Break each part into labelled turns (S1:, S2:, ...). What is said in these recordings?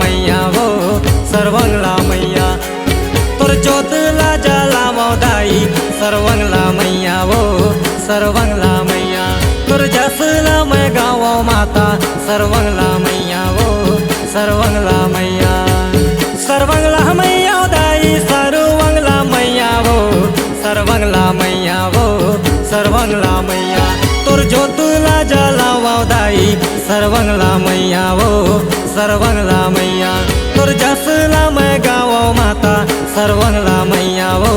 S1: मैया वो सर्वंगला मैया तोर जोतला जलावो दाई सर्वंगला मैया वो सर्वंगला मैया तोर जसला मैं गावो माता सर्वंगला मैया वो सर्वंगला मैया सर्वंगला मैया दाई सर्वंगला मैया वो सर्वंगला मैया वो सर्वंगला मैया तोर जोतला जलावो दाई सर्वंगला मैया वो सर्वंगला मैया तोर जसला मैं गावो माता सर्वंगला मैया वो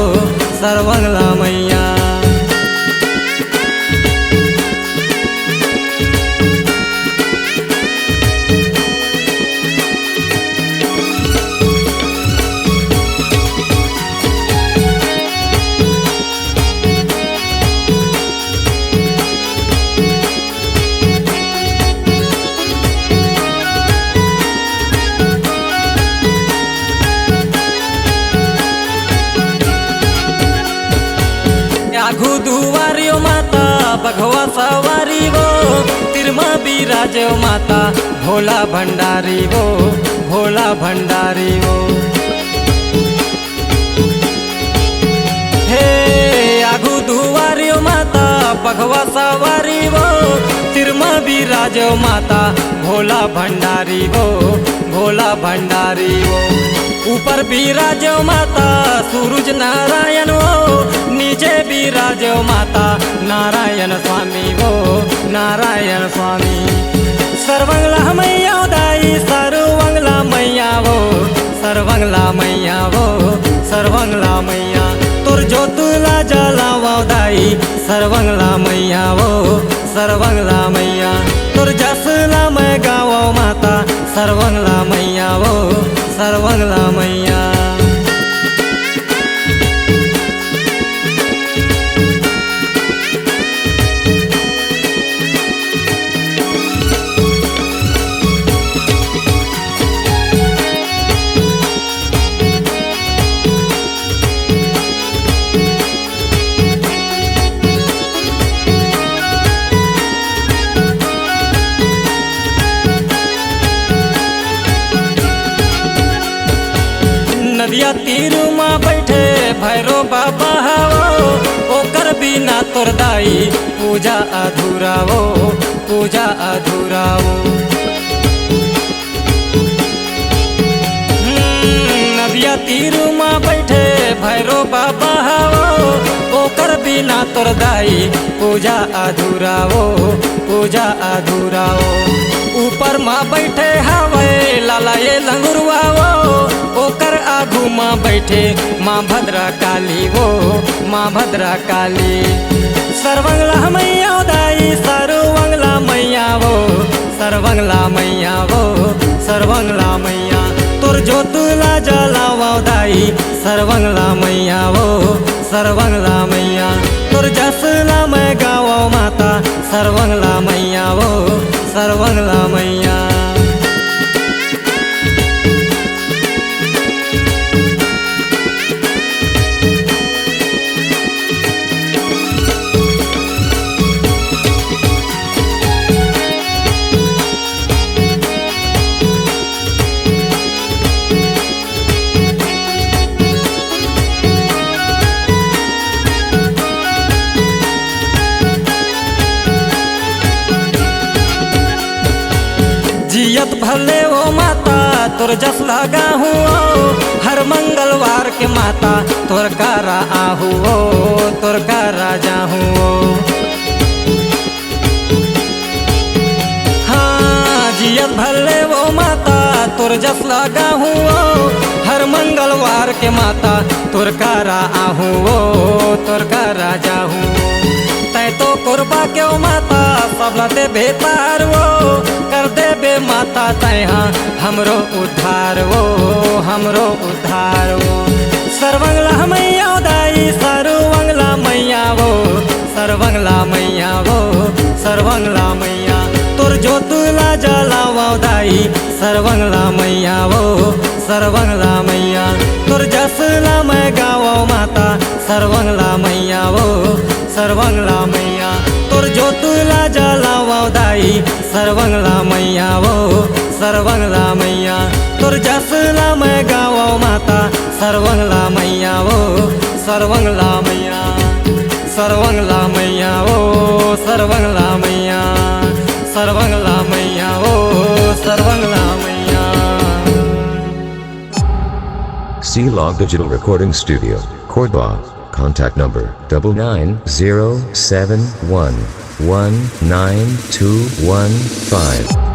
S1: सर्वंगला मैया आघू दुआरियो माता बघवा सवारी वो तिरमा बिराजो माता भोला भंडारी वो भोला भंडारी वो हे आघू दुआरियो माता बघवा सवारी वो तिरमा बिराजो माता भोला भंडारी वो भोला भंडारी वो ऊपर बिराजो माता सूरज नारायण वो नीचे बिराजो माता नारायण स्वामी वो नारायण स्वामी सर्वंगला मैया दाई सर्वंगला मैया वो सर्वंगला मैया वो सर्वंगला मैया तोर जोतला जलावो दाई सर्वंगला मैया वो सर्वंगला मैया तोर जसला मैं गावो माता सर्वंगला मैया वो सर्वंगला मैया नदिया तीर माँ बैठे भैरो बाबा हो ओकर बिना तोर दाई पूजा अधूरा वो पूजा अधूरा वो नदिया तीर माँ बैठे भैरो बाबा हो ओकर बिना तोर दाई पूजा अधूरा वो पूजा अधूरा वो ऊपर माँ बैठे हवे लाला ये लंगुरवा वो ओकर आगू माँ बैठे माँ भद्रा काली वो माँ भद्रा काली सर्वंगला मैया दाई सर्वंगला मैया वो सर्वंगला मैया वो सर्वंगला मैया तोर जोतला जलावो दाई सर्वंगला मैया वो सर्वंगला मैया तोर जसला मैं गावो माता सर्वंगला मैया वो सर्वंगला मैया जियत भले ओ माता तोर जस लगा हुआ हर मंगलवार के माता तोर कारा आहू ओ तोर कारा जाहू ओ हाँ जियत भले ओ माता तोर जस लगा हुआ हर मंगलवार के माता तोर कारा आहू ओ तोर कारा जाहू तै तो कुर्बा क्यों माता सबला दे बेतार वो कर दे बे माता तैहा हमरो उद्धार वो हमरो उद्धार वो सर्वंगला मैया दाई सर्वंगला मैया वो सर्वंगला मैया वो सर्वंगला मैया तोर जोतला जलावो दाई सर्वंगला मैया वो सर्वंगला मैया तोर जसला मैं गावो माता सर्वंगला मैया वो सर्वंगला मैया तोर जोतला जलावो दाई सर्वंगला मैया वो सर्वंगला मैया तोर जसला मैं गावो माता सरवंगला मैया ओ सरवंगला मैया सरवंगला मैया ओ सरवंगला मैया सरवंगला मैया ओ सरवंगला मैया।
S2: C-Log Digital Recording Studio, Cordoba. Contact number 99071192115.